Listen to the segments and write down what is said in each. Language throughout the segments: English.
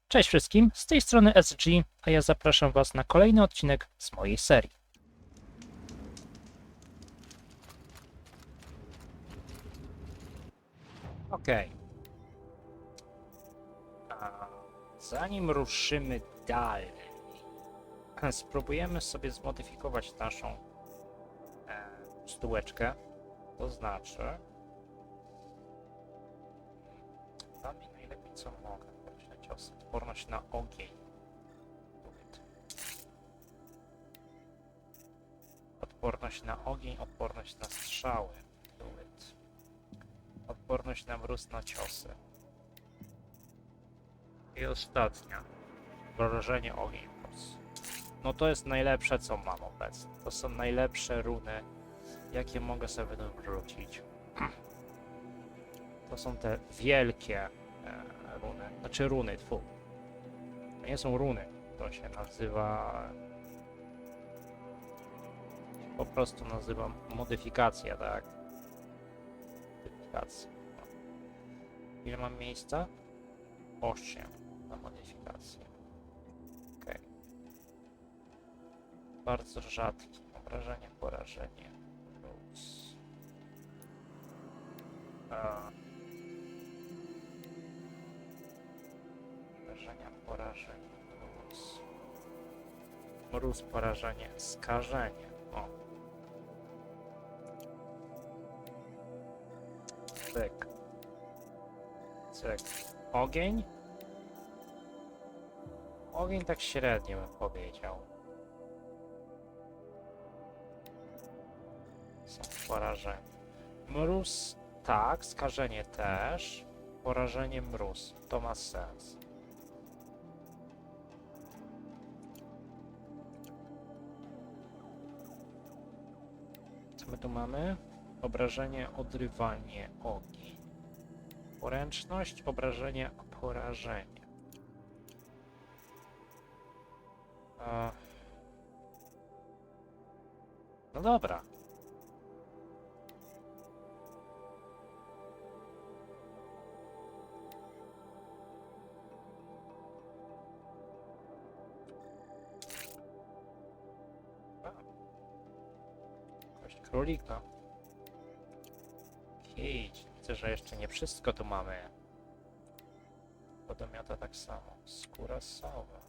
Cześć wszystkim, z tej strony SG, a ja zapraszam Was na kolejny odcinek z mojej serii. Okej. Zanim ruszymy dalej, spróbujemy sobie zmodyfikować naszą stółeczkę. To znaczy, da mi najlepiej co mogę. Cios, odporność na ogień. Odporność na ogień, odporność na strzały. Odporność na mróz, na ciosy. I ostatnia. Wrażenie ogień. No to jest najlepsze, co mam obecnie. To są najlepsze runy, jakie mogę sobie wrzucić. To są te wielkie runy. Znaczy runy, tfu. To nie są runy. To się nazywa... Po prostu nazywam modyfikacja, tak? Modyfikacja. No. Ile mam miejsca? 8 na modyfikację. Ok. Bardzo rzadki. Obrażenie, porażenie. Porażenie, mróz, porażenie, skażenie. O. Cyk. Cyk. Ogień? Ogień tak średnio bym powiedział. Są porażenie. Mróz tak, skażenie też. Porażenie, mróz. To ma sens. Co my tu mamy? Obrażenie, odrywanie, ogień. Poręczność, obrażenie, porażenie. No dobra. Królika. Idź. Widzę, że jeszcze nie wszystko tu mamy. Podomiota tak samo. Skóra sowa.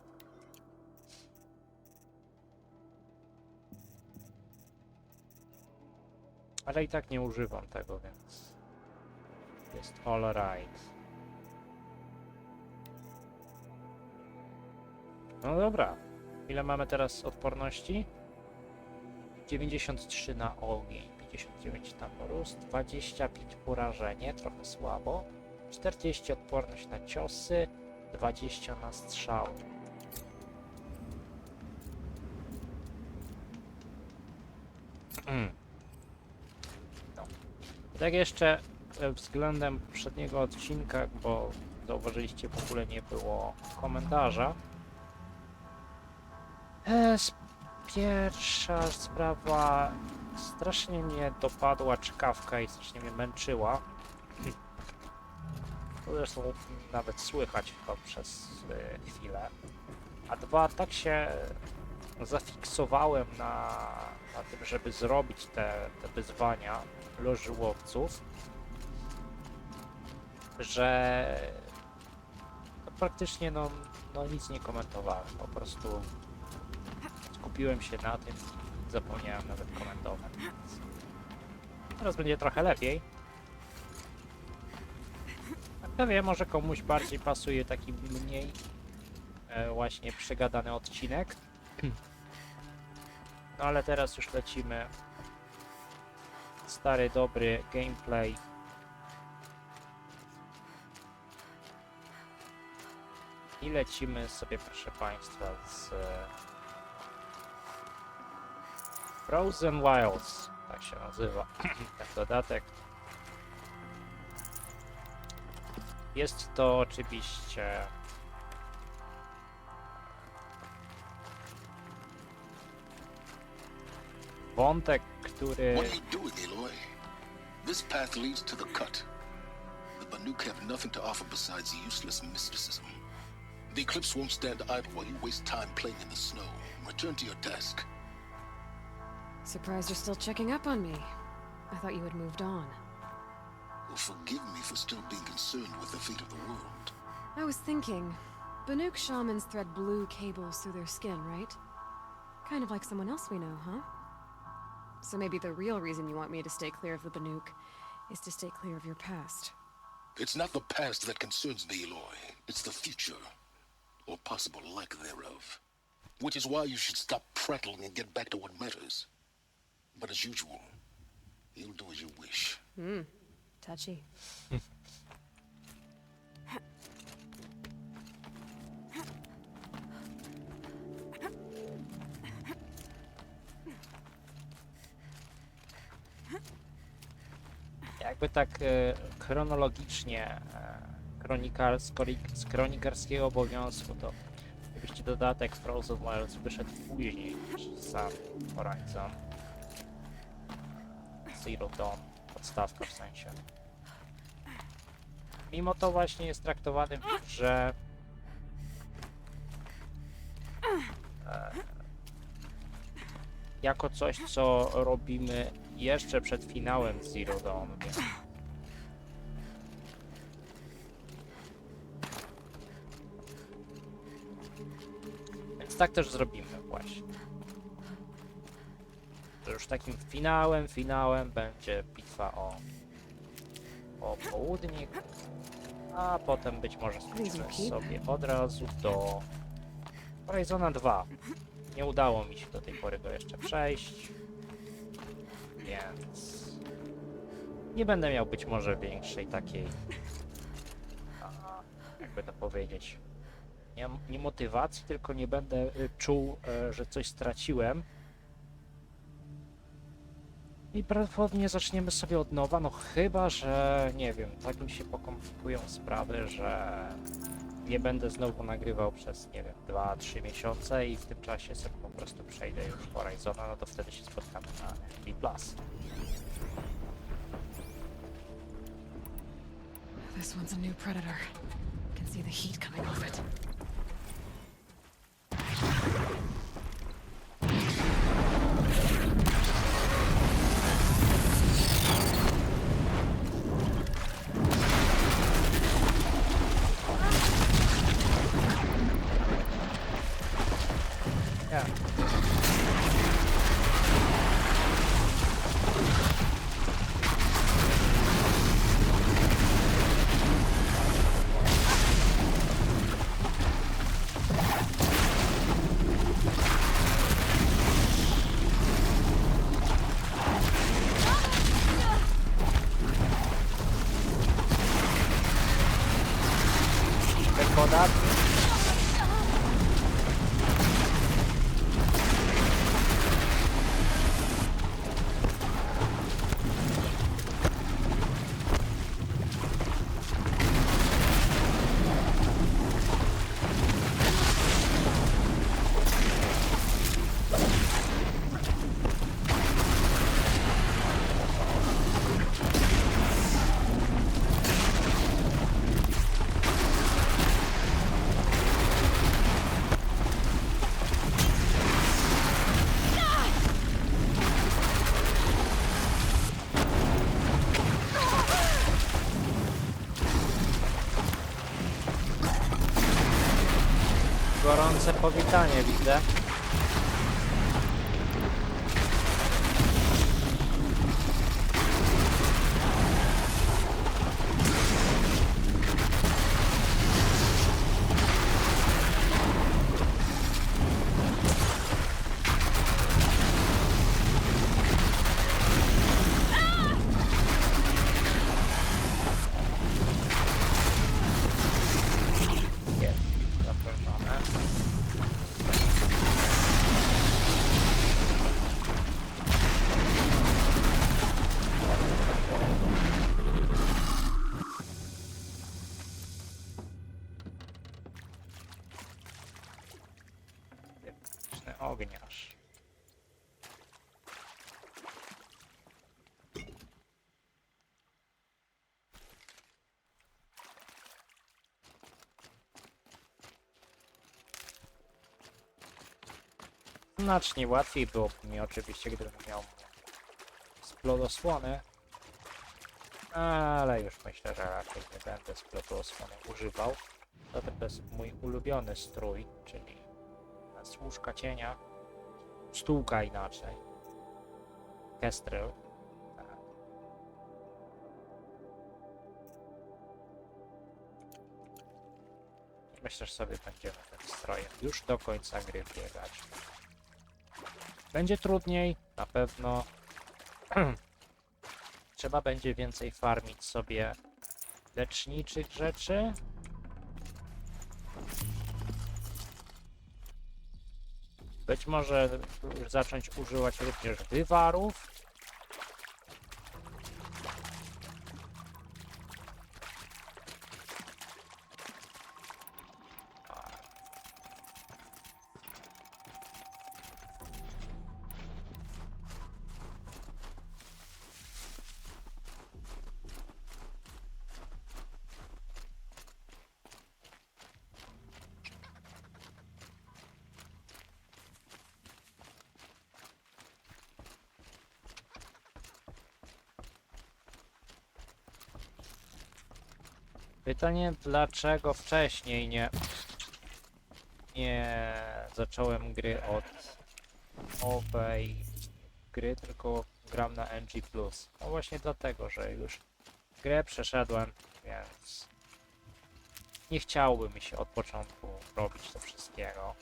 Ale i tak nie używam tego, więc jest all right. No dobra. Ile mamy teraz odporności? 93 na ogień, 59 na mróz, 25 porażenie, trochę słabo, 40 odporność na ciosy, 20 na strzały. No. Tak jeszcze względem poprzedniego odcinka, bo zauważyliście, w ogóle nie było komentarza. Pierwsza sprawa, strasznie mnie dopadła czkawka i strasznie mnie męczyła. To zresztą nawet słychać chyba przez chwilę. A dwa, tak się zafiksowałem na tym, żeby zrobić te wyzwania loży łowców, że praktycznie no nic nie komentowałem, po prostu skupiłem się na tym i zapomniałem nawet komentować. Teraz będzie trochę lepiej. Kto wie, może komuś bardziej pasuje taki mniej właśnie przegadany odcinek. No ale teraz już lecimy. Stary, dobry gameplay. I lecimy sobie, proszę Państwa, z Frozen Wilds, tak się nazywa ten dodatek. Jest to oczywiście wątek, który... What are you doing, Aloy? This path leads to the cut. The Banuk have nothing to offer besides useless mysticism. The eclipse won't stand idle while you waste time playing in the snow. Return to your desk. Surprised you're still checking up on me. I thought you had moved on. Well, forgive me for still being concerned with the fate of the world. I was thinking, Banuk shamans thread blue cables through their skin, right? Kind of like someone else we know, huh? So maybe the real reason you want me to stay clear of the Banuk is to stay clear of your past. It's not the past that concerns me, Aloy. It's the future, or possible lack thereof. Which is why you should stop prattling and get back to what matters. But as usual, you'll do as you wish. Touchy. Jakby tak chronologicznie z kronikarskiego obowiązku, to oczywiście dodatek Frozen Wilds wyszedł później niż sam Horizon Zero Dawn, podstawka w sensie. Mimo to właśnie jest traktowany, że jako coś, co robimy jeszcze przed finałem Zero Dawn, więc tak też zrobimy właśnie. Że już takim finałem będzie bitwa o południk, a potem być może skoczymy sobie od razu do Horizona 2. Nie udało mi się do tej pory go jeszcze przejść, więc nie będę miał być może większej takiej, jakby to powiedzieć, nie motywacji, tylko nie będę czuł, że coś straciłem. I prawdopodobnie zaczniemy sobie od nowa, no chyba, że nie wiem, tak mi się pokomplikują sprawy, że nie będę znowu nagrywał przez, nie wiem, 2-3 miesiące i w tym czasie sobie po prostu przejdę już Horizona, no to wtedy się spotkamy na FB+. This one's a new predator. I can see the heat coming off it. Woda. Gorące powitanie widzę. Jest zaproszone. Techniczny ogniarz. Znacznie łatwiej byłoby mi oczywiście, gdybym miał splodosłony, ale już myślę, że raczej nie będę splodosłony używał. Zatem to jest mój ulubiony strój, czyli z łóżka cienia, stółka inaczej, kestrel. Myślę, że sobie będziemy tym strojem już do końca gry biegać. Będzie trudniej, na pewno. Trzeba będzie więcej farmić sobie leczniczych rzeczy. Być może zacząć używać również wywarów. Pytanie, dlaczego wcześniej nie zacząłem gry od owej gry, tylko gram na NG+. No właśnie dlatego, że już grę przeszedłem, więc nie chciałoby mi się od początku robić to wszystkiego.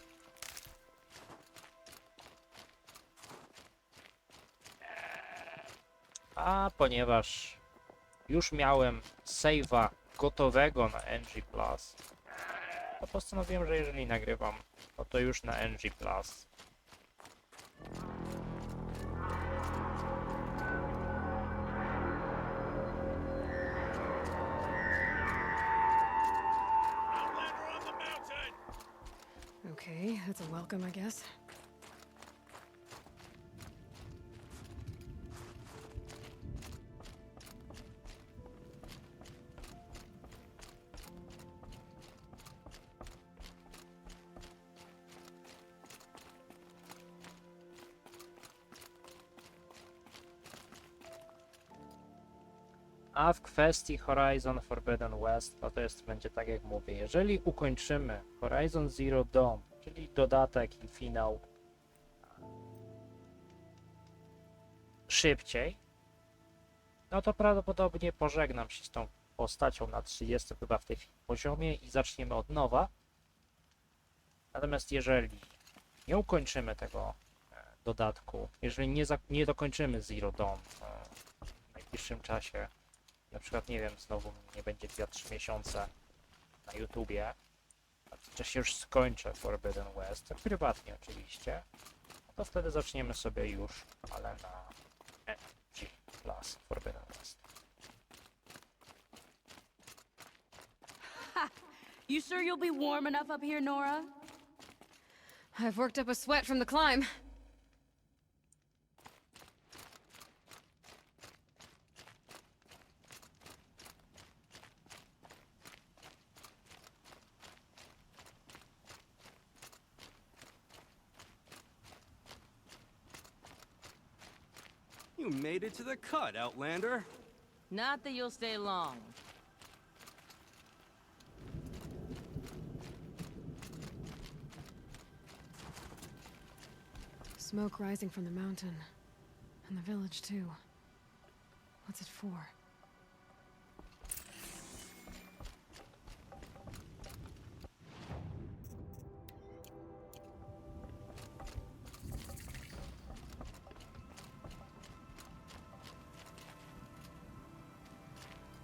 A ponieważ już miałem save'a gotowego na NG+, to postanowiłem, że jeżeli nagrywam, to już na NG+. Okay, that's a welcome, I guess. A w kwestii Horizon Forbidden West, no to będzie tak jak mówię, jeżeli ukończymy Horizon Zero Dawn, czyli dodatek i finał szybciej, no to prawdopodobnie pożegnam się z tą postacią na 30 chyba w tej chwili poziomie i zaczniemy od nowa. Natomiast jeżeli nie ukończymy tego dodatku, jeżeli nie dokończymy Zero Dawn w najbliższym czasie, na przykład, nie wiem, znowu nie będzie 2-3 miesiące na YouTubie, a w czasie już skończę Forbidden West, tak prywatnie oczywiście, no to wtedy zaczniemy sobie już, ale na NG Plus Forbidden West. Ha! You sure you'll be warm enough up here, Nora? I've worked up a sweat from the climb. You made it to the cut, Outlander. Not that you'll stay long. Smoke rising from the mountain. And the village, too. What's it for?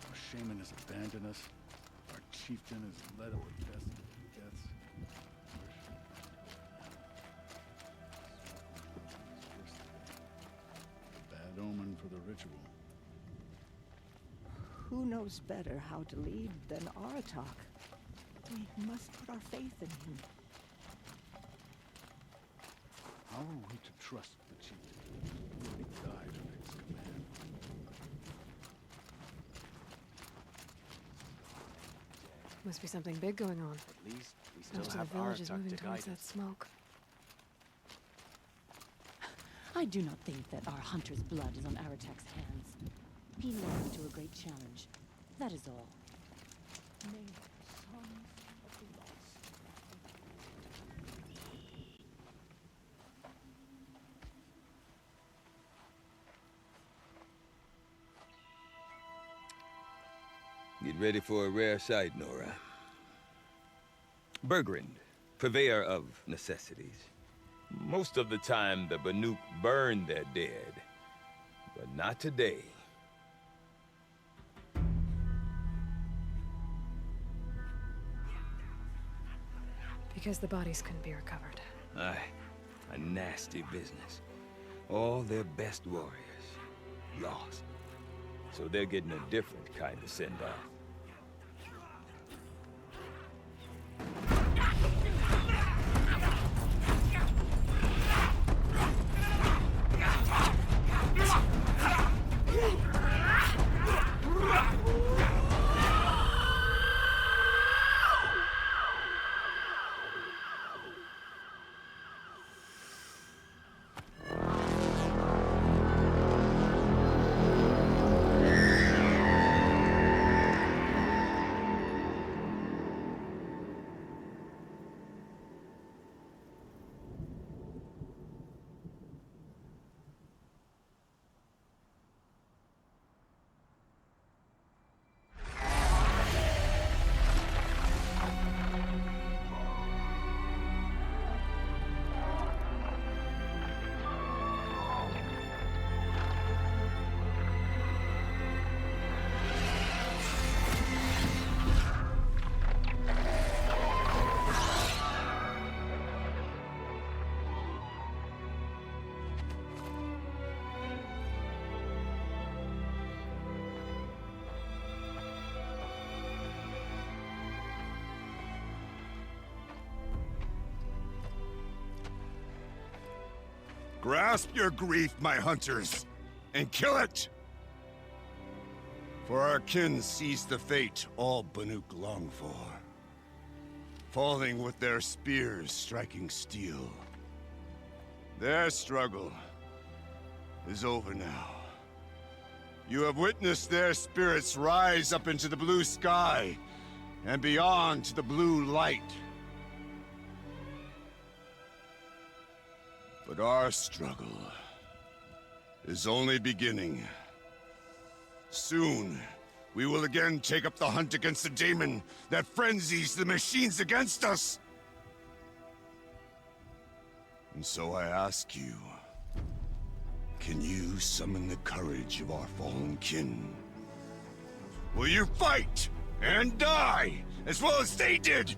Our shaman has abandoned us. Our chieftain has led up the best of the deaths. Bad omen for the ritual. Who knows better how to lead than Aratak? We must put our faith in him. How are we to trust the chieftain? We died at his command. Must be something big going on. At least we still Most of have the village is Aratak moving to towards guide that us. smoke. I do not think that our hunter's blood is on Aratak's hands. He led us to a great challenge. That is all. May the songs of the lost. Get ready for a rare sight, Nora. Bergrand, purveyor of necessities. Most of the time, the Banuk burn their dead. But not today. Because the bodies couldn't be recovered. Aye, a nasty business. All their best warriors lost. So they're getting a different kind of send-off. Grasp your grief, my hunters, and kill it! For our kin sees the fate all Banuk long for. Falling with their spears striking steel. Their struggle is over now. You have witnessed their spirits rise up into the blue sky and beyond to the blue light. But our struggle is only beginning. Soon, we will again take up the hunt against the daemon that frenzies the machines against us. And so I ask you, can you summon the courage of our fallen kin? Will you fight and die as well as they did?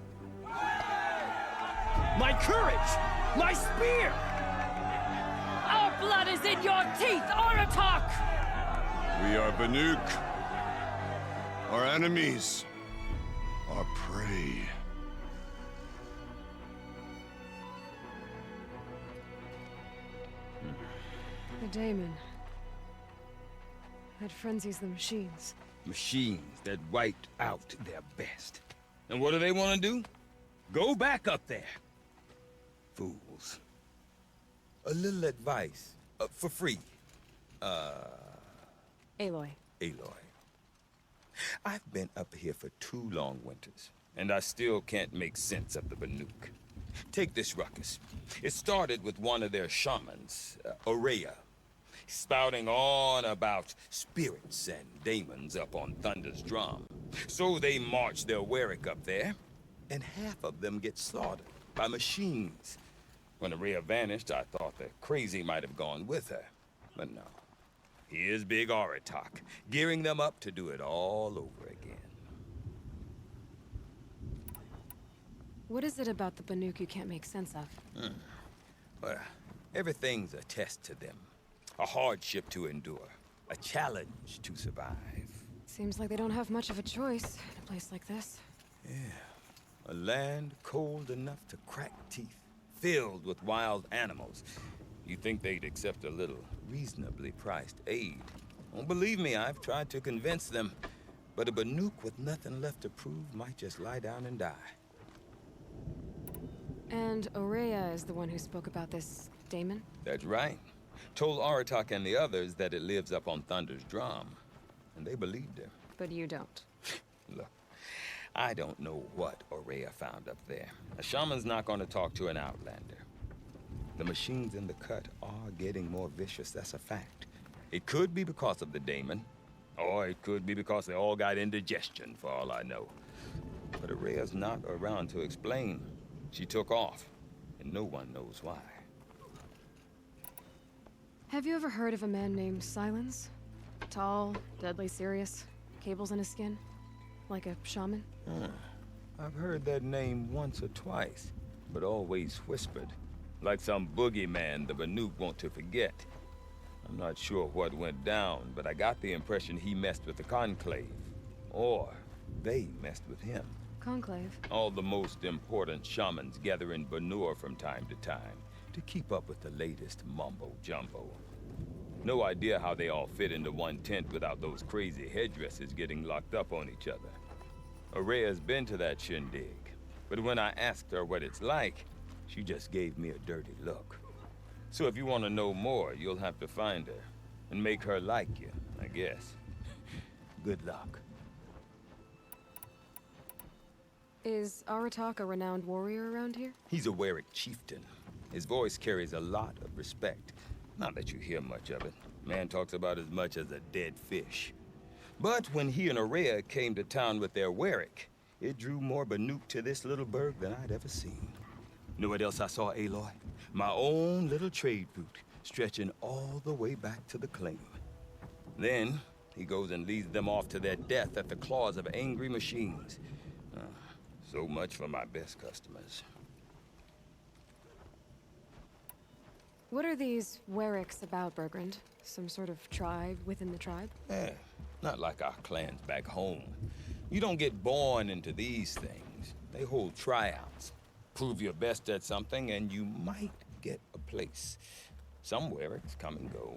My courage! My spear! Our blood is in your teeth, Aratak! We are Banuk. Our enemies are prey. The daemon. That frenzies the machines. Machines that wiped out their best. And what do they want to do? Go back up there. Fools. A little advice. For free. Aloy. Aloy. I've been up here for 2 long winters, and I still can't make sense of the Banuk. Take this ruckus. It started with one of their shamans, Aurea, spouting on about spirits and daemons up on Thunder's drum. So they march their Warwick up there, and half of them get slaughtered by machines. When Aurea vanished, I thought the crazy might have gone with her, but no. Here's big Aratak, gearing them up to do it all over again. What is it about the Banuk you can't make sense of? Well, everything's a test to them. A hardship to endure. A challenge to survive. Seems like they don't have much of a choice in a place like this. Yeah. A land cold enough to crack teeth, filled with wild animals. You'd think they'd accept a little reasonably priced aid. Don't believe me, I've tried to convince them. But a Banuk with nothing left to prove might just lie down and die. And Aurea is the one who spoke about this daemon? That's right. Told Aratak and the others that it lives up on Thunder's drum. And they believed her. But you don't. Look, I don't know what Aurea found up there. A shaman's not going to talk to an outlander. The machines in the cut are getting more vicious, that's a fact. It could be because of the daemon, or it could be because they all got indigestion, for all I know. But Aurea's not around to explain. She took off, and no one knows why. Have you ever heard of a man named Silence? Tall, deadly serious, cables in his skin? Like a shaman? I've heard that name once or twice, but always whispered. Like some boogeyman the Banuk want to forget. I'm not sure what went down, but I got the impression he messed with the Conclave. Or they messed with him. Conclave? All the most important shamans gather in Banur from time to time to keep up with the latest mumbo-jumbo. No idea how they all fit into one tent without those crazy headdresses getting locked up on each other. Aurea's been to that shindig, but when I asked her what it's like, she just gave me a dirty look. So if you want to know more, you'll have to find her and make her like you, I guess. Good luck. Is Aratak a renowned warrior around here? He's a Warwick chieftain. His voice carries a lot of respect. Not that you hear much of it. Man talks about as much as a dead fish. But when he and Aurea came to town with their Warwick, it drew more Banuk to this little burg than I'd ever seen. Know what else I saw, Aloy? My own little trade route, stretching all the way back to the claim. Then, he goes and leads them off to their death at the claws of angry machines. So much for my best customers. What are these Wericks about, Bergrand? Some sort of tribe within the tribe? Not like our clans back home. You don't get born into these things. They hold tryouts. Prove your best at something and you might get a place. Some Wericks come and go.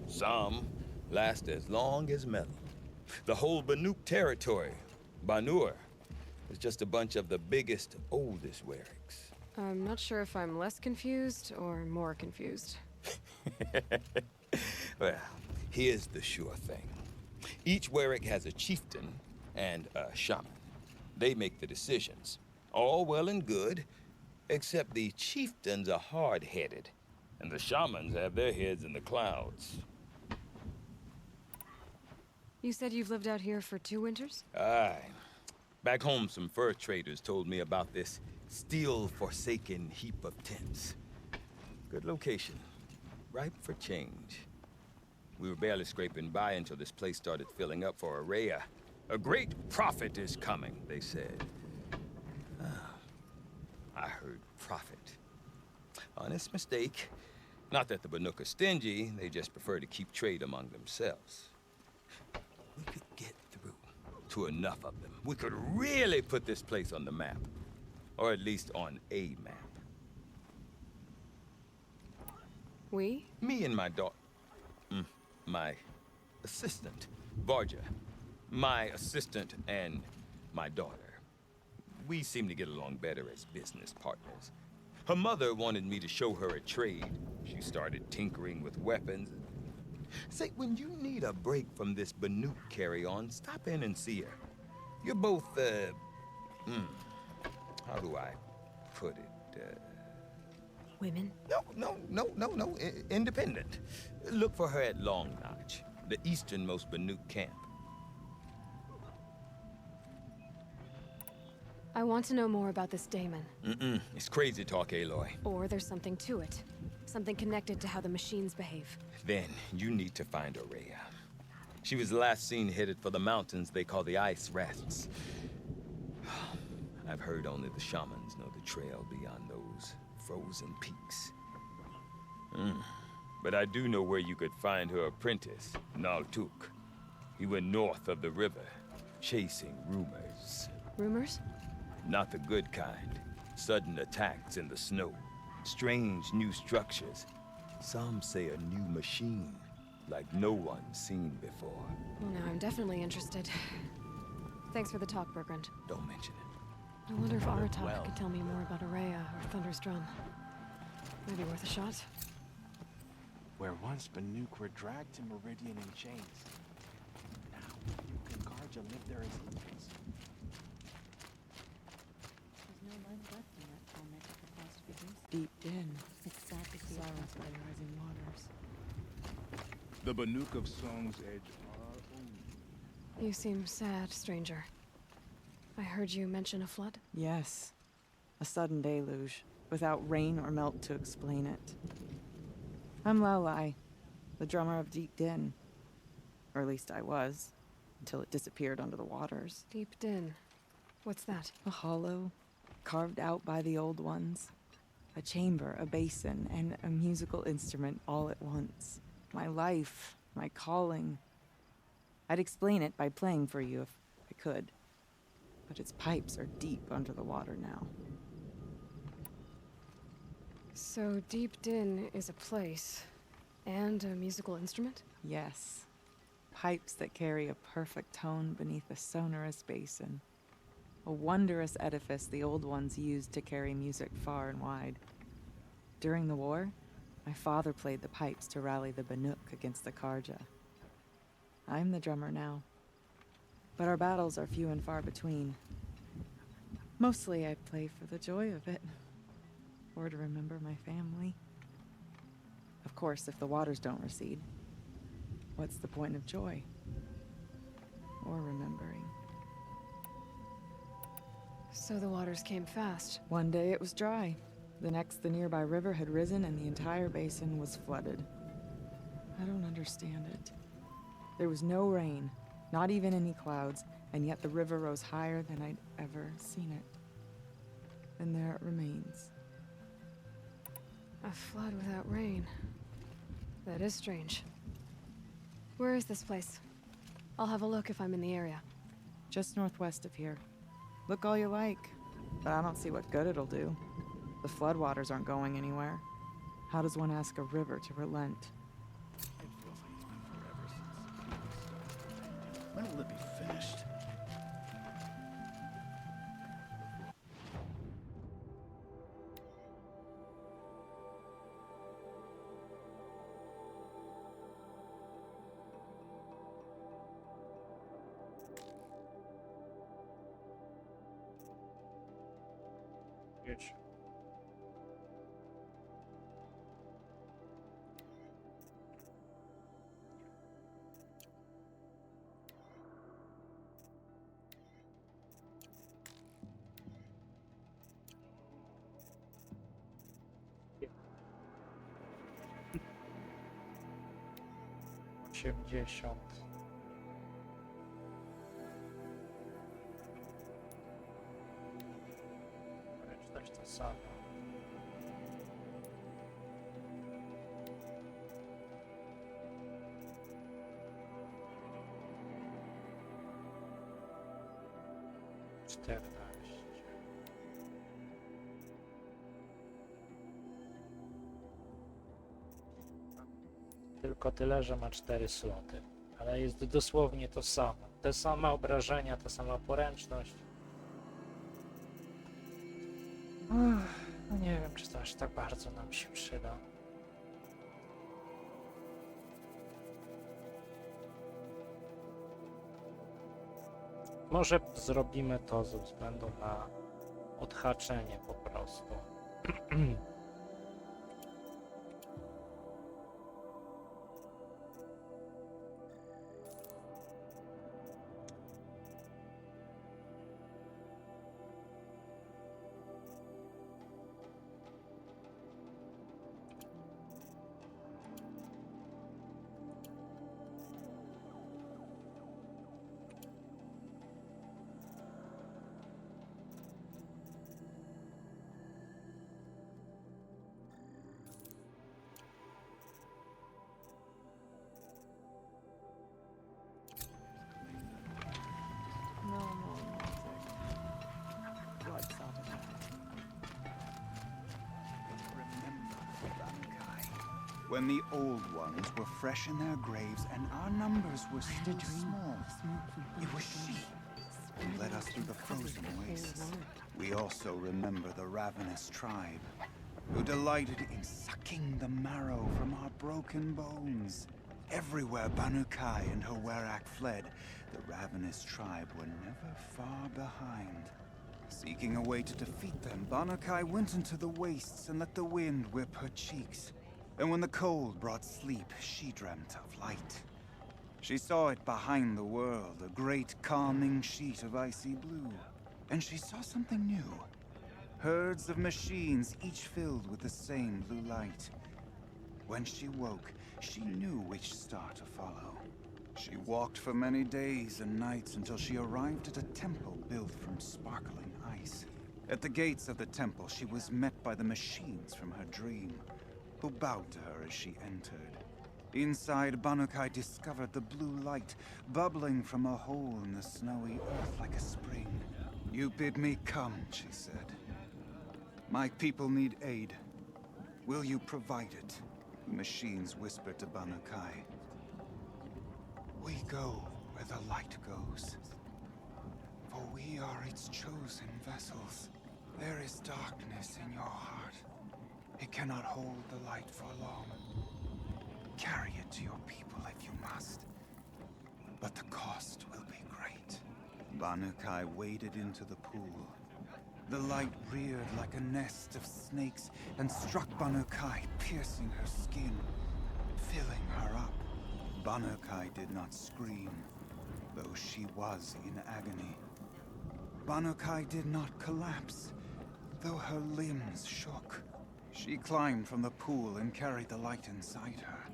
Some last as long as metal. The whole Banuk territory, Banur, is just a bunch of the biggest, oldest Wericks. I'm not sure if I'm less confused or more confused. Well, here's the sure thing. Each Warwick has a chieftain and a shaman. They make the decisions. All well and good, except the chieftains are hard-headed, and the shamans have their heads in the clouds. You said you've lived out here for 2 winters? Aye. Back home, some fur traders told me about this steel-forsaken heap of tents. Good location. Ripe for change. We were barely scraping by until this place started filling up for Aurea. A great prophet is coming, they said. I heard prophet. Honest mistake. Not that the Banuk are stingy, they just prefer to keep trade among themselves. We could get through to enough of them. We could really put this place on the map. Or at least on a map. We? Me and my daughter. My assistant, Varja. My assistant and my daughter. We seem to get along better as business partners. Her mother wanted me to show her a trade. She started tinkering with weapons. Say, when you need a break from this Banuk carry-on, stop in and see her. You're both, how do I put it? Women? No. Independent. Look for her at Long Notch, the easternmost Banuk camp. I want to know more about this daemon. It's crazy talk, Aloy. Or there's something to it. Something connected to how the machines behave. Then you need to find Aurea. She was last seen headed for the mountains they call the Ice Rests. I've heard only the shamans know the trail beyond those frozen peaks. But I do know where you could find her apprentice, Naltuk. He went north of the river, chasing rumors. Rumors? Not the good kind. Sudden attacks in the snow. Strange new structures. Some say a new machine, like no one's seen before. Well, now I'm definitely interested. Thanks for the talk, Bergrand. Don't mention it. I wonder if Aratak Well. could tell me more about Aurea or Thunder's Drum. Maybe worth a shot. Where once Banuk were dragged to Meridian in chains. Now, Banuk and Karja live there as humans. There's no life left in that torment of the past figures. Deep in, It's sad to see it silenced by happen. the rising waters. The Banuk of Song's Edge are only. You seem sad, stranger. I heard you mention a flood. Yes. A sudden deluge, without rain or melt to explain it. I'm Lalai, the drummer of Deep Din. Or at least I was, until it disappeared under the waters. Deep Din. What's that? A hollow, carved out by the old ones. A chamber, a basin, and a musical instrument all at once. My life, my calling. I'd explain it by playing for you if I could. But its pipes are deep under the water now. So Deep Din is a place and a musical instrument? Yes. Pipes that carry a perfect tone beneath a sonorous basin. A wondrous edifice the old ones used to carry music far and wide. During the war, my father played the pipes to rally the Banuk against the Karja. I'm the drummer now. But our battles are few and far between. Mostly I play for the joy of it. Or to remember my family. Of course, if the waters don't recede, what's the point of joy? Or remembering? So the waters came fast. One day it was dry. The next, the nearby river had risen and the entire basin was flooded. I don't understand it. There was no rain, not even any clouds, and yet the river rose higher than I'd ever seen it. And there it remains. A flood without rain. That is strange. Where is this place? I'll have a look if I'm in the area. Just northwest of here. Look all you like, but I don't see what good it'll do. The floodwaters aren't going anywhere. How does one ask a river to relent? It feels like it's been forever since. When will it be finished? Huge. Osiemdziesiąt. Przeczytać to samo. Czternaście. Tylko tyle, że ma 4 sloty. Ale jest dosłownie to samo. Te same obrażenia, ta sama poręczność. No nie wiem, czy to aż tak bardzo nam się przyda. Może zrobimy to ze względu na odhaczenie po prostu. No more music. Blood sort of that. When the old ones were fresh in their graves and our numbers were still small, it was she who led us through the frozen wastes. We also remember the ravenous tribe, who delighted in sucking the marrow from our broken bones. Everywhere Banukai and her Werak fled, the ravenous tribe were never far behind. Seeking a way to defeat them, Banukai went into the wastes and let the wind whip her cheeks. And when the cold brought sleep, she dreamt of light. She saw it behind the world, a great calming sheet of icy blue. And she saw something new. Herds of machines, each filled with the same blue light. When she woke, she knew which star to follow. She walked for many days and nights until she arrived at a temple built from sparkling ice. At the gates of the temple, she was met by the machines from her dream, who bowed to her as she entered. Inside, Banukai discovered the blue light bubbling from a hole in the snowy earth like a spring. "You bid me come," she said. "My people need aid. Will you provide it?" The machines whispered to Banukai. "We go where the light goes, for we are its chosen vessels. There is darkness in your heart. It cannot hold the light for long. Carry it to your people if you must, but the cost will be great." Banukai waded into the pool. The light reared like a nest of snakes and struck Banukai, piercing her skin, filling her up. Banukai did not scream, though she was in agony. Banukai did not collapse, though her limbs shook. She climbed from the pool and carried the light inside her.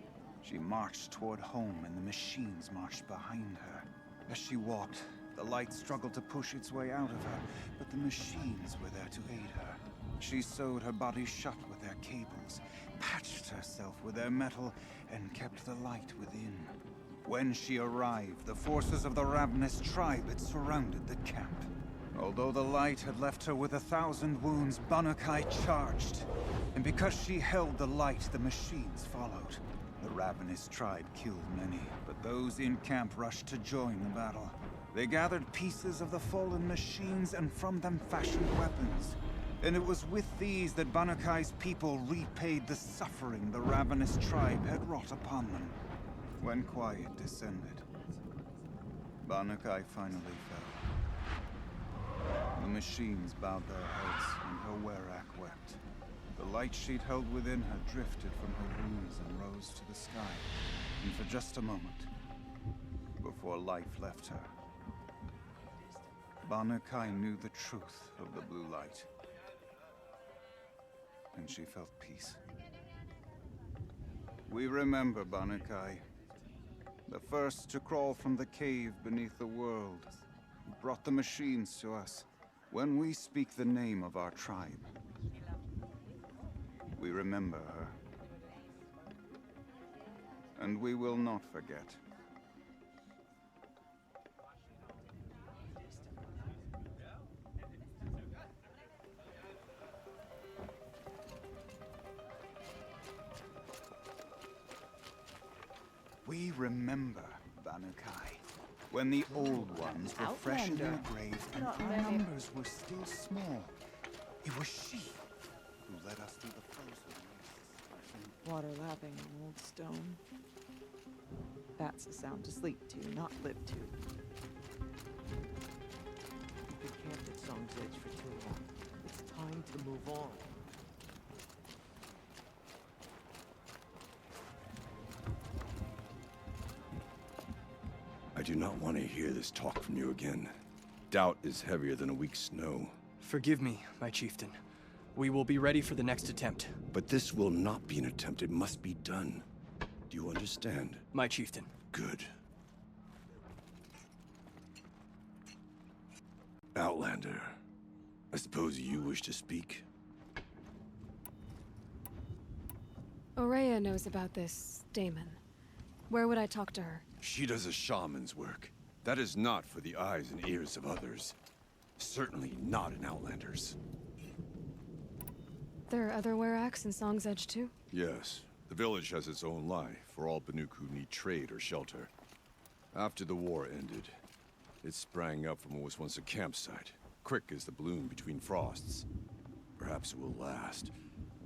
She marched toward home, and the machines marched behind her. As she walked, the light struggled to push its way out of her, but the machines were there to aid her. She sewed her body shut with their cables, patched herself with their metal, and kept the light within. When she arrived, the forces of the ravenous tribe had surrounded the camp. Although the light had left her with 1,000 wounds, Banukai charged. And because she held the light, the machines followed. The ravenous tribe killed many, but those in camp rushed to join the battle. They gathered pieces of the fallen machines and from them fashioned weapons. And it was with these that Banukai's people repaid the suffering the ravenous tribe had wrought upon them. When quiet descended, Banukai finally fell. The machines bowed their heads, and her Werak wept. The light she'd held within her drifted from her wounds and rose to the sky, and for just a moment, before life left her, Banukai knew the truth of the blue light, and she felt peace. We remember Banukai, the first to crawl from the cave beneath the world, who brought the machines to us. When we speak the name of our tribe, we remember her. And we will not forget. We remember Banukai, when the old ones were fresh in their graves and our numbers were still small. It was she who led us through the frozen wastes. Water lapping on old stone. That's a sound to sleep to, not live to. We've been camped at Song's Edge for too long. It's time to move on. I do not want to hear this talk from you again. Doubt is heavier than a week's snow. Forgive me, my chieftain. We will be ready for the next attempt. But this will not be an attempt. It must be done. Do you understand? My chieftain. Good. Outlander, I suppose you wish to speak? Aurea knows about this, Damon. Where would I talk to her? She does a shaman's work. That is not for the eyes and ears of others. Certainly not an Outlander's. There are other Weraks in Song's Edge too? Yes. The village has its own life for all Banuk who need trade or shelter. After the war ended, it sprang up from what was once a campsite, quick as the bloom between frosts. Perhaps it will last.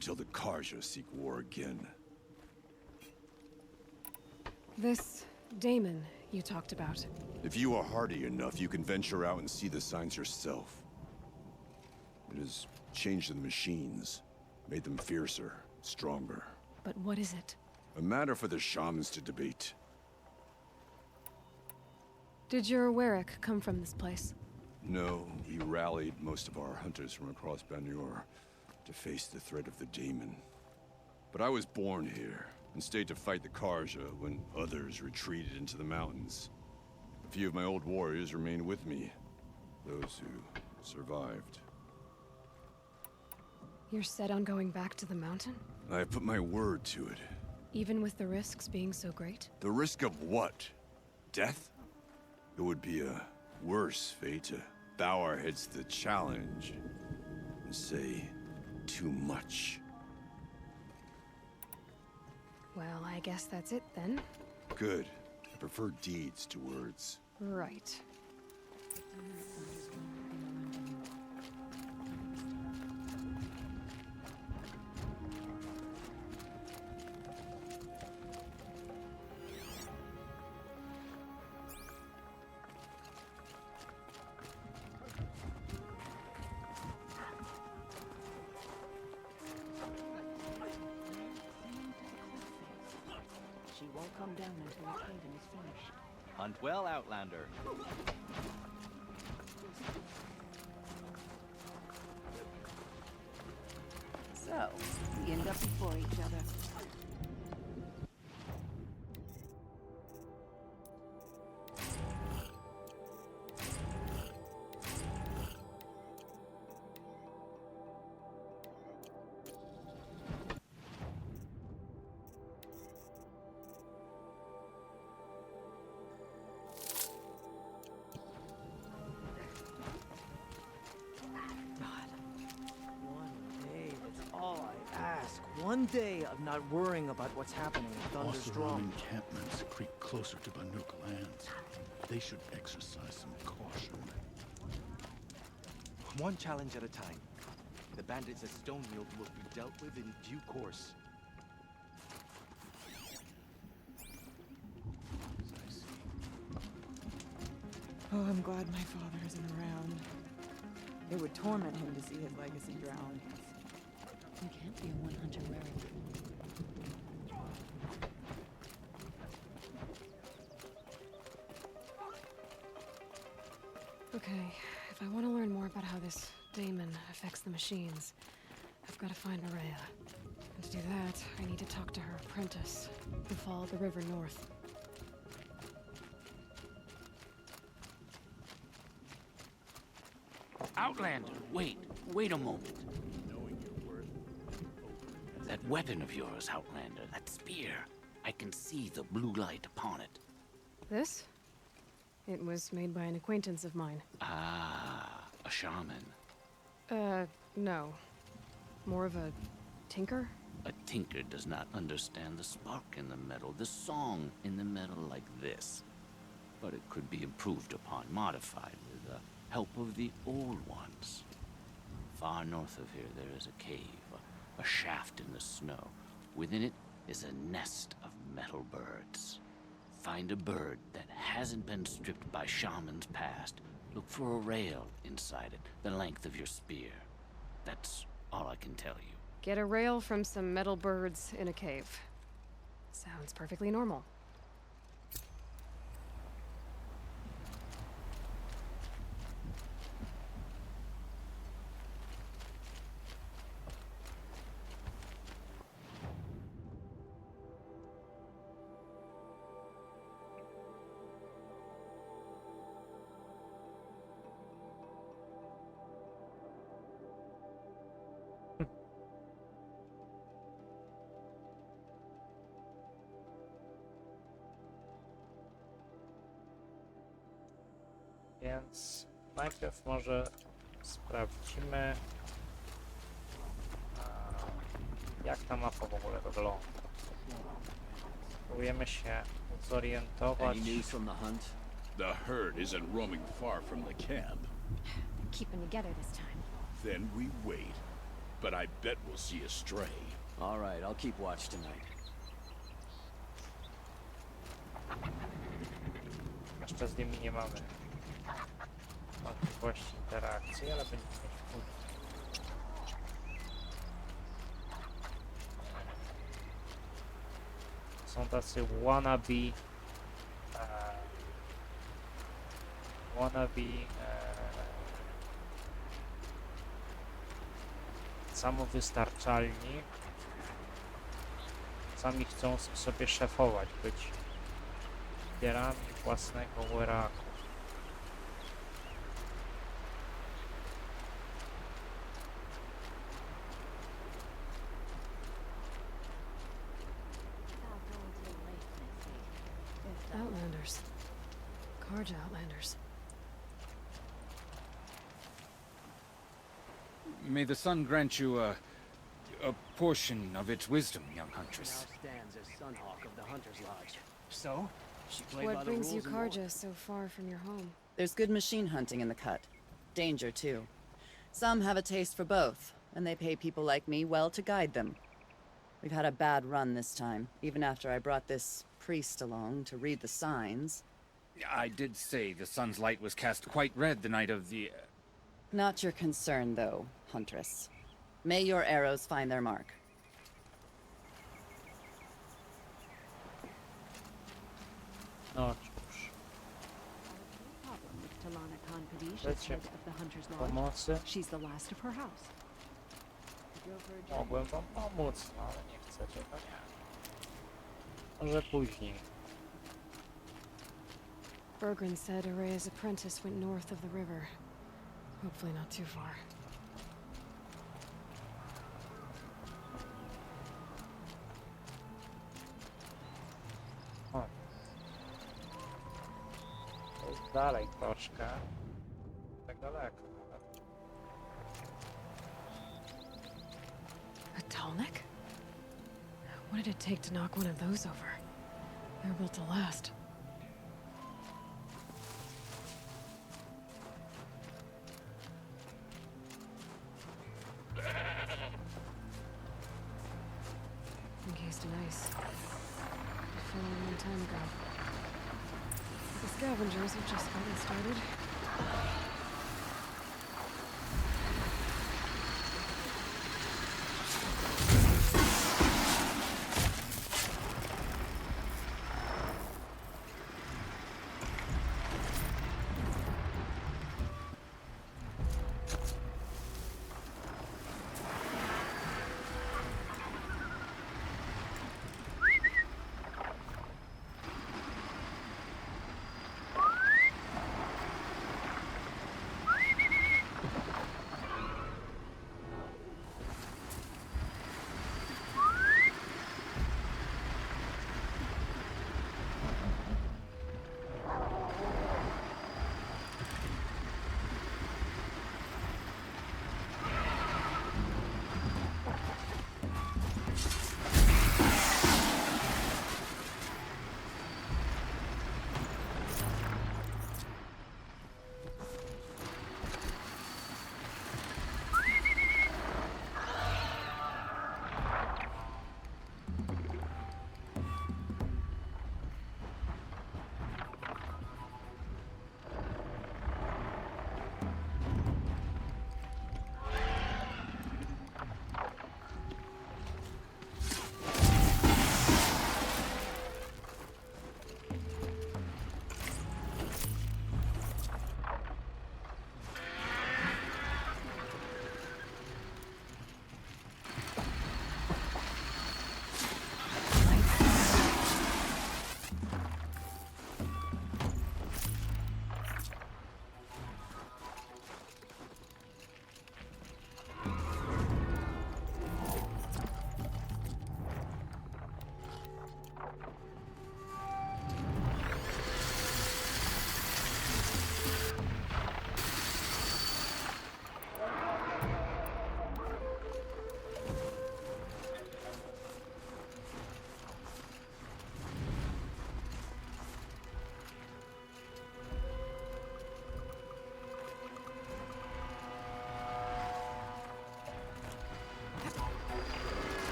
till the Karja seek war again. This Damon you talked about. If you are hardy enough, you can venture out and see the signs yourself. It has changed the machines, made them fiercer, stronger. But what is it? A matter for the shamans to debate. Did your Warwick come from this place? No, he rallied most of our hunters from across Banur to face the threat of the Daemon. But I was born here, and stayed to fight the Karja when others retreated into the mountains. A few of my old warriors remained with me, those who survived. You're set on going back to the mountain? I put my word to it. Even with the risks being so great? The risk of what? Death? It would be a worse fate to bow our heads to the challenge and say too much. Well, I guess that's it then. Good. I prefer deeds to words. Right. She won't come down until the kingdom is finished. Hunt well, Outlander. So, we end up before each other. One day of not worrying about what's happening in Thunder's Drum. Encampments creep closer to Banuk lands. They should exercise some caution. One challenge at a time. The bandits at Stonehill will be dealt with in due course. Oh, I'm glad my father isn't around. It would torment him to see his legacy drown. You can't be a one-hunter rarity. Okay, if I want to learn more about how this daemon affects the machines, I've got to find Maria. And to do that, I need to talk to her apprentice, who followed the river north. Outlander, wait a moment. That weapon of yours, Outlander, that spear. I can see the blue light upon it. This? It was made by an acquaintance of mine. Ah, a shaman. No. More of a tinker? A tinker does not understand the spark in the metal, the song in the metal like this. But it could be improved upon, modified with the help of the old ones. Far north of here there is a cave. A shaft in the snow. Within it is a nest of metal birds. Find a bird that hasn't been stripped by shamans past. Look for a rail inside it, the length of your spear. That's all I can tell you. Get a rail from some metal birds in a cave. Sounds perfectly normal. Więc najpierw może sprawdzimy, jak ta mapa w ogóle wygląda. Spróbujemy się zorientować. Any news from the hunt? The herd isn't roaming far from the camp. Keeping together this time. Then we wait. but I bet we'll see a stray. All right, I'll keep watch tonight. Jeszcze z nimi nie mamy możliwości interakcji, ale będziemy mieć później. Są tacy wannabe samowystarczalni. Sami chcą sobie szefować, być liderami własnego roku. Outlanders. Karja Outlanders. May the sun grant you a portion of its wisdom, young huntress. Now stands as Sunhawk of the Hunter's Lodge. So, she played by What the brings you, rules and more. Karja, so far from your home? There's good machine hunting in the cut. Danger, too. Some have a taste for both, and they pay people like me well to guide them. We've had a bad run this time, even after I brought this priest along to read the signs. I did say the sun's light was cast quite red the night of the... Not your concern, though, Huntress. May your arrows find their mark. No cóż. Chcecie pomocy? She's the last of her house. Mogłem wam pomóc, no ale nie chcecie, to nie. Może później. Bergren said Araya's apprentice went north of the river. Hopefully not too far. O. To jest dalej troszkę. Tak daleko. A Talnek? What did it take to knock one of those over? They're built to last. Encased in ice. It fell a long time ago. The scavengers have just gotten started.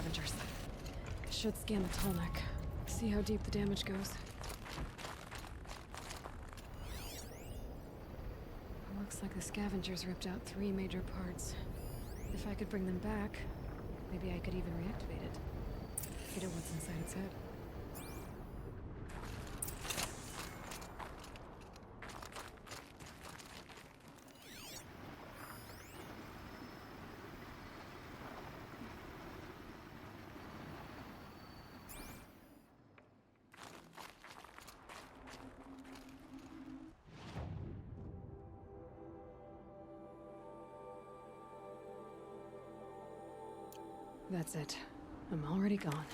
scavengers. Should scan the tall neck. See how deep the damage goes. Looks like the scavengers ripped out 3 major parts. If I could bring them back, maybe I could even reactivate it. Get at what's inside its head. That's it. I'm already gone.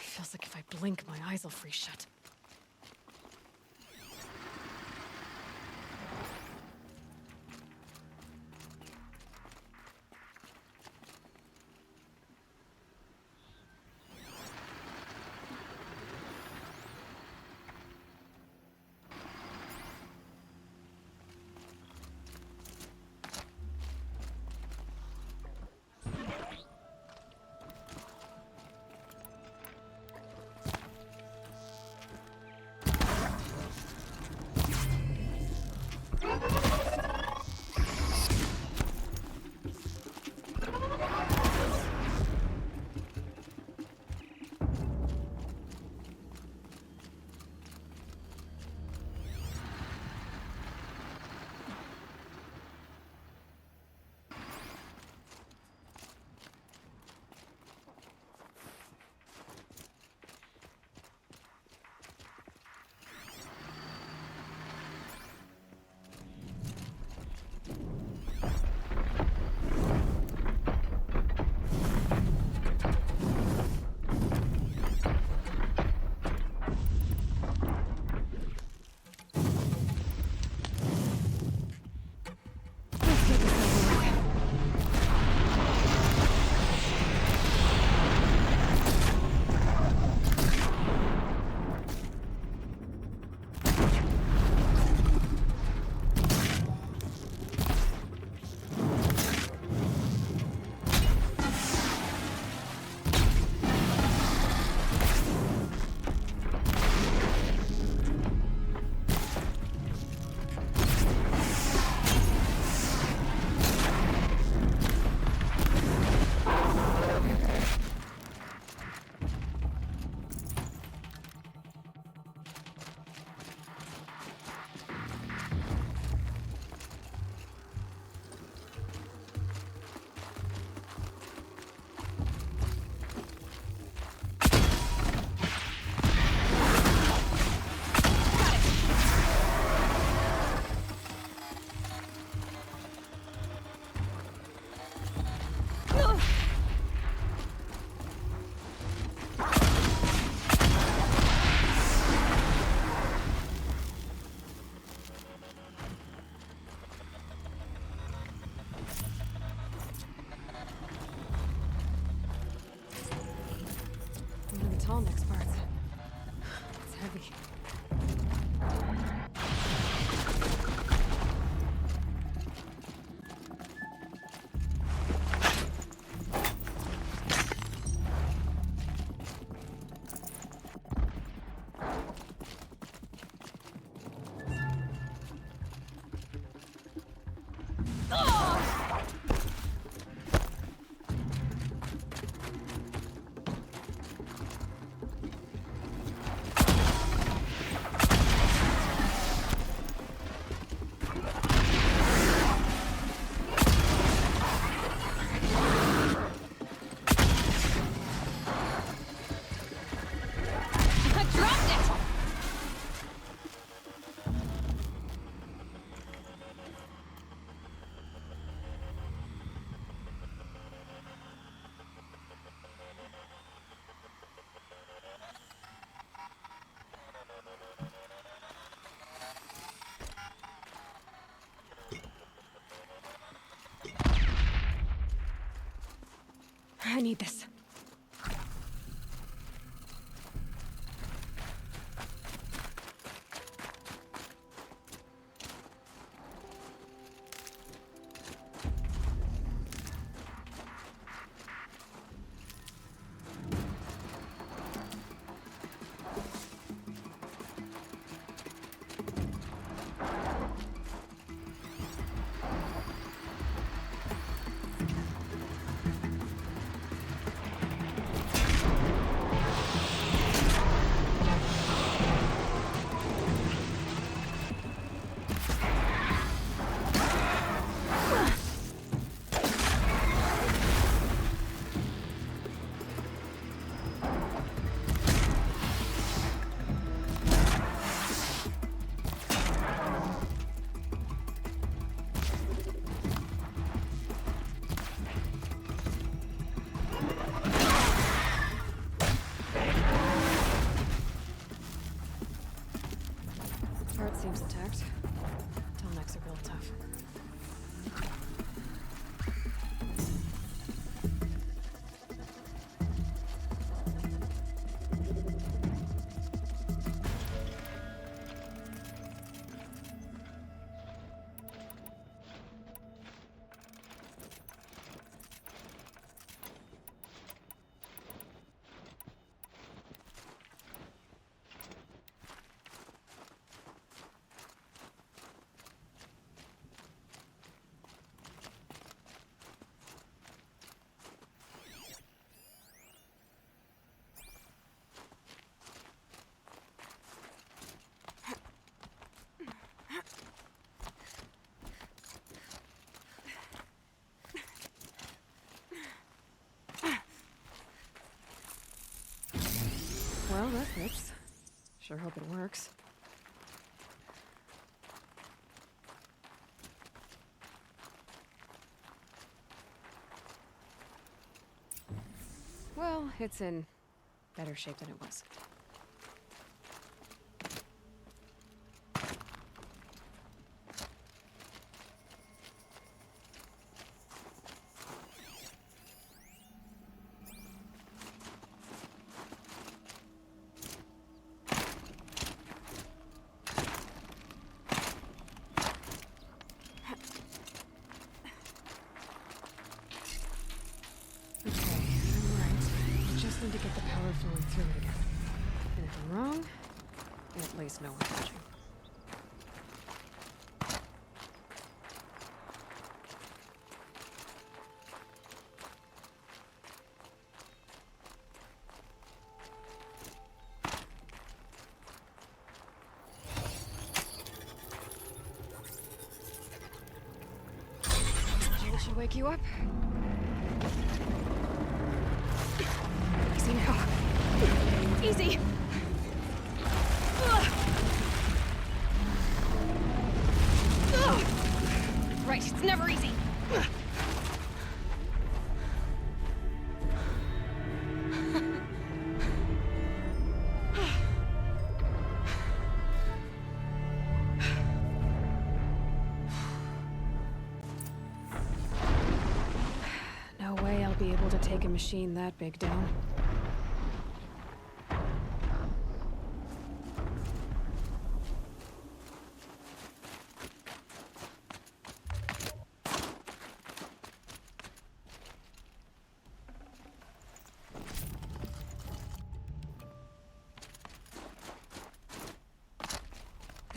Feels like if I blink, my eyes will freeze shut. tall next parts. It's heavy. I need this. Seems intact. Tallnecks are real tough. Well, that fits. Sure hope it works. Well, it's in better shape than it was. Need to get the power flowing through it again. And if I'm wrong, at least no one's watching. That should wake you up. Easy now. Easy. Ugh. Ugh. Right, it's never easy. No way I'll be able to take a machine that big down.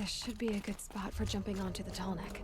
This should be a good spot for jumping onto the tall neck.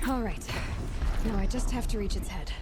All right. Now I just have to reach its head.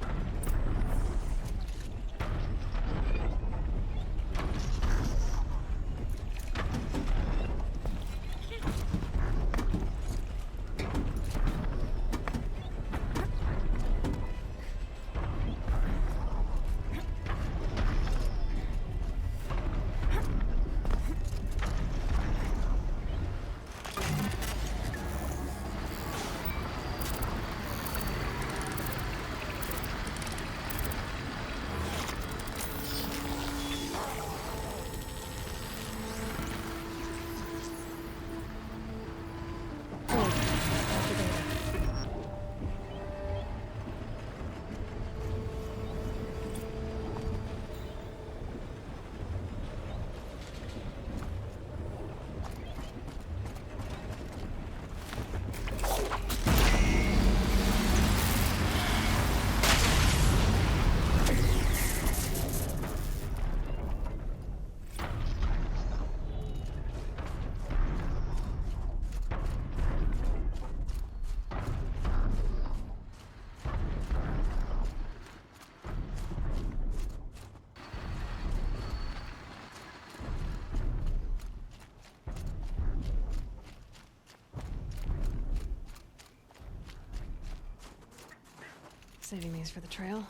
Saving these for the trail.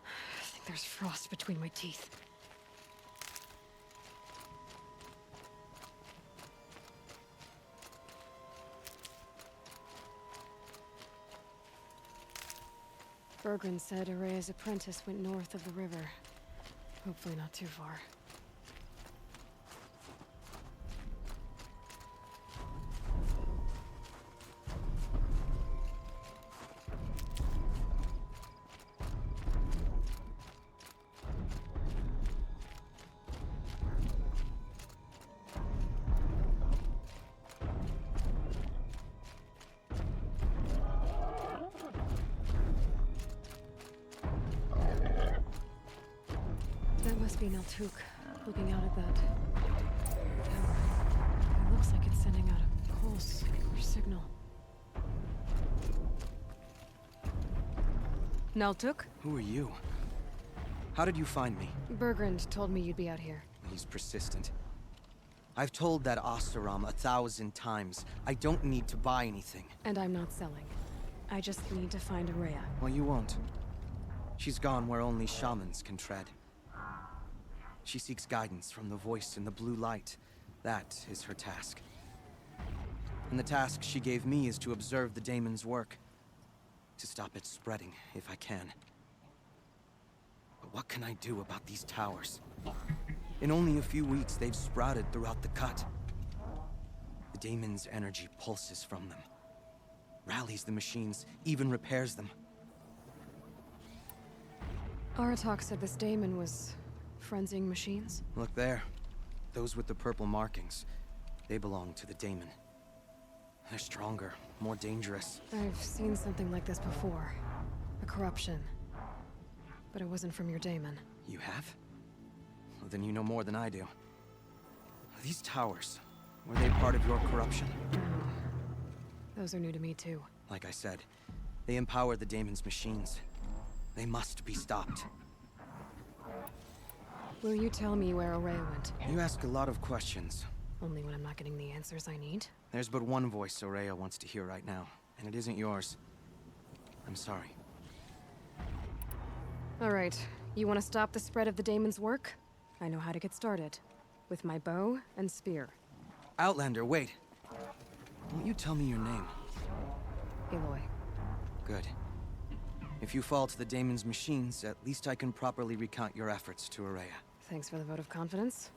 I think there's frost between my teeth. Bergren said Araya's apprentice went north of the river. Hopefully not too far. Must be Naltuk, looking out at that tower. It looks like it's sending out a pulse or signal. Naltuk? Who are you? How did you find me? Bergrand told me you'd be out here. He's persistent. I've told that Oseram 1,000 times. I don't need to buy anything. And I'm not selling. I just need to find Araya. Well, you won't. She's gone where only shamans can tread. She seeks guidance from the voice in the blue light. That is her task. And the task she gave me is to observe the daemon's work. To stop it spreading, if I can. But what can I do about these towers? In only a few weeks, they've sprouted throughout the cut. The daemon's energy pulses from them. Rallies the machines, even repairs them. Aratak said this daemon was frenzying machines. Look there. Those with the purple markings. They belong to the daemon. They're stronger, more dangerous. I've seen something like this before. A corruption. But it wasn't from your daemon. You have? Well, then you know more than I do. These towers, were they part of your corruption? No. Those are new to me too. Like I said, they empower the daemon's machines. They must be stopped. Will you tell me where Araya went? You ask a lot of questions. Only when I'm not getting the answers I need? There's but one voice Araya wants to hear right now, and it isn't yours. I'm sorry. Alright, you want to stop the spread of the daemon's work? I know how to get started. With my bow and spear. Outlander, wait. Won't you tell me your name? Aloy. Good. If you fall to the daemon's machines, at least I can properly recount your efforts to Araya. Thanks for the vote of confidence.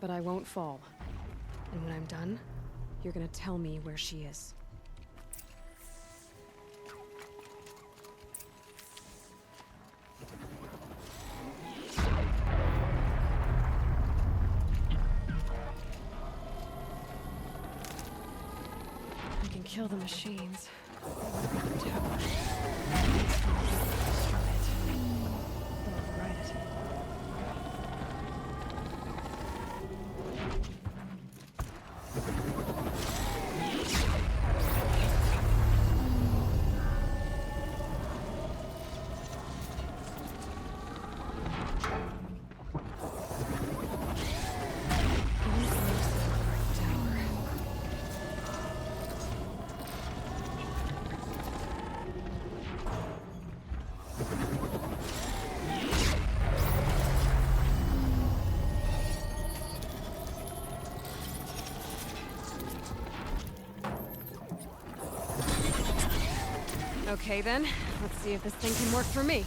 But I won't fall. And when I'm done, you're gonna tell me where she is. I can kill the machines. Destroy it. Override it. Okay then, let's see if this thing can work for me.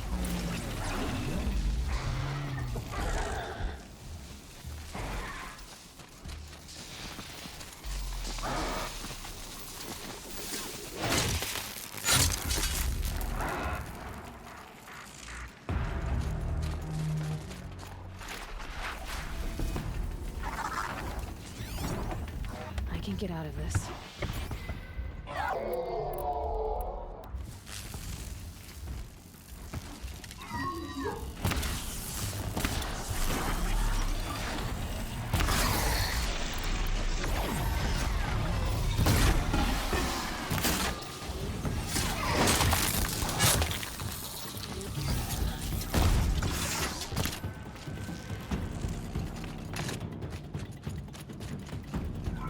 I can get out of this.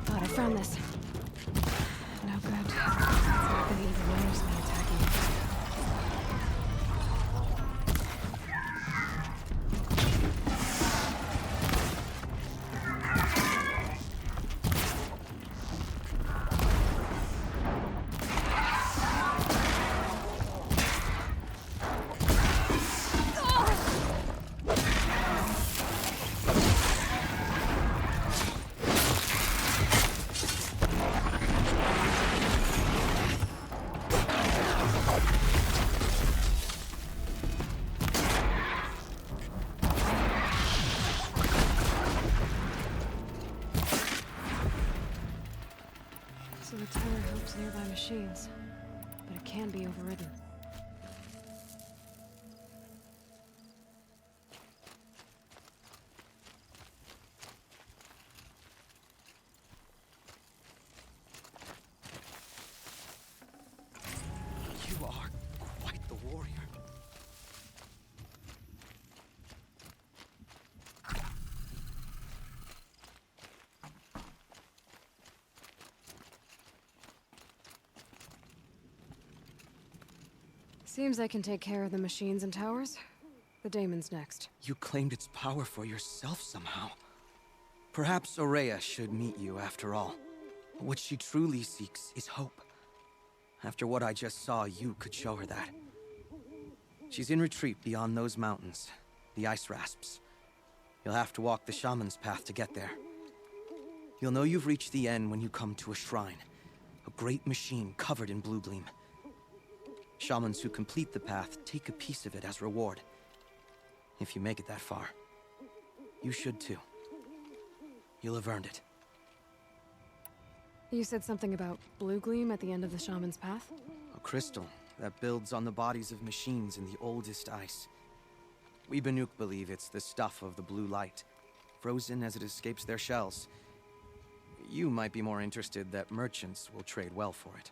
Thought I found this. No good. It's not gonna even notice me attacking. So the tower helps nearby machines, but it can be overridden. Seems I can take care of the machines and towers. The daemon's next. You claimed its power for yourself somehow. Perhaps Aurea should meet you after all. What she truly seeks is hope. After what I just saw, you could show her that. She's in retreat beyond those mountains, the ice rasps. You'll have to walk the shaman's path to get there. You'll know you've reached the end when you come to a shrine, a great machine covered in blue gleam. Shamans who complete the path take a piece of it as reward. If you make it that far, you should too. You'll have earned it. You said something about blue gleam at the end of the shaman's path? A crystal that builds on the bodies of machines in the oldest ice. We Banuk believe it's the stuff of the blue light, frozen as it escapes their shells. You might be more interested that merchants will trade well for it.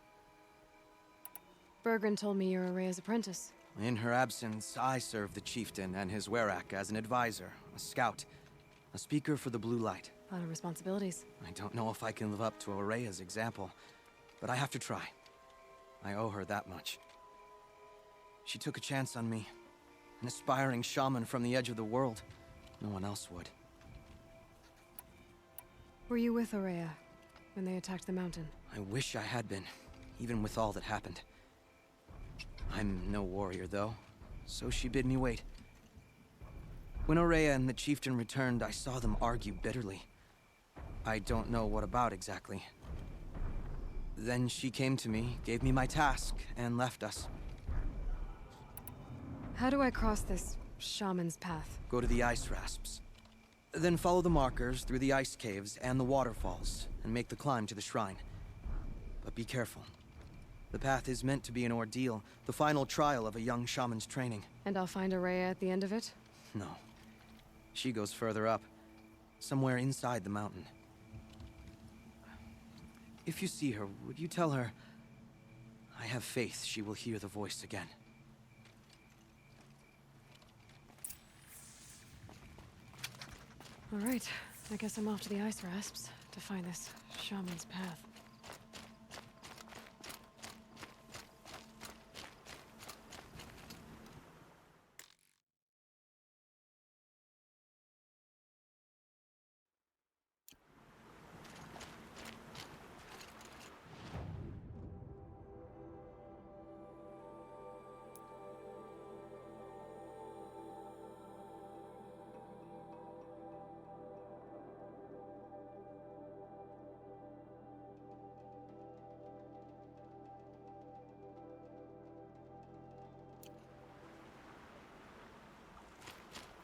Bergren told me you're Aurea's apprentice. In her absence, I serve the chieftain and his werak as an advisor, a scout, a speaker for the blue light. A lot of responsibilities. I don't know if I can live up to Aurea's example, but I have to try. I owe her that much. She took a chance on me, an aspiring shaman from the edge of the world. No one else would. Were you with Aurea when they attacked the mountain? I wish I had been, even with all that happened. I'm no warrior, though, so she bid me wait. When Aurea and the chieftain returned, I saw them argue bitterly. I don't know what about exactly. Then she came to me, gave me my task, and left us. How do I cross this shaman's path? Go to the ice rasps. Then follow the markers through the ice caves and the waterfalls, and make the climb to the shrine. But be careful. The path is meant to be an ordeal, the final trial of a young shaman's training. And I'll find Aurea at the end of it? No. She goes further up, somewhere inside the mountain. If you see her, would you tell her, I have faith she will hear the voice again. All right, I guess I'm off to the ice rasps to find this shaman's path.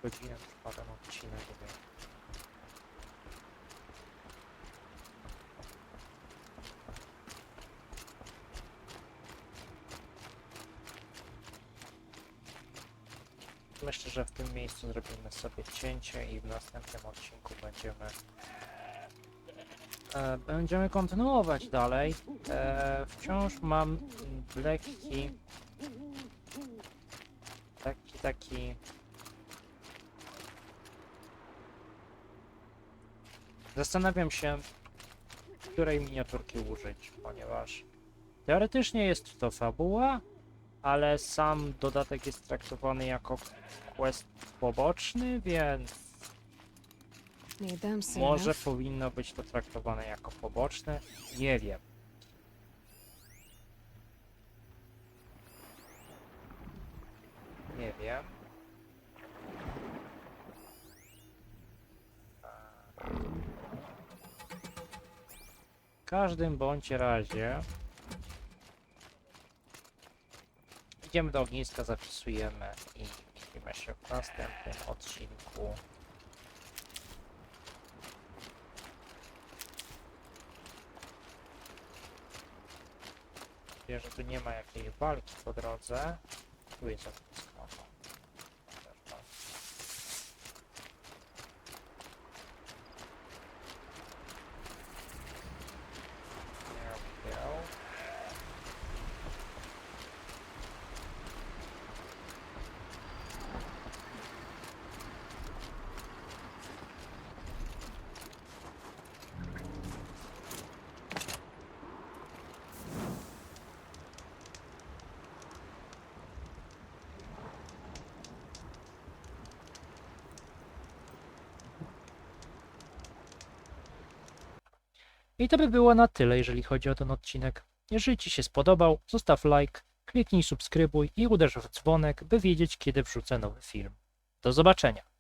Godzinę trwa ten odcinek, więc... Myślę, że w tym miejscu zrobimy sobie cięcie i w następnym odcinku będziemy kontynuować dalej. Wciąż mam taki zastanawiam się, której miniaturki użyć, ponieważ teoretycznie jest to fabuła, ale sam dodatek jest traktowany jako quest poboczny, więc może powinno być to traktowane jako poboczne. Nie wiem. Nie wiem. W każdym bądź razie idziemy do ogniska, zapisujemy i widzimy się w następnym odcinku. Wiem, że tu nie ma jakiejś walki po drodze. Tu jest ognisko. I to by było na tyle, jeżeli chodzi o ten odcinek. Jeżeli Ci się spodobał, zostaw like, kliknij subskrybuj i uderz w dzwonek, by wiedzieć, kiedy wrzucę nowy film. Do zobaczenia!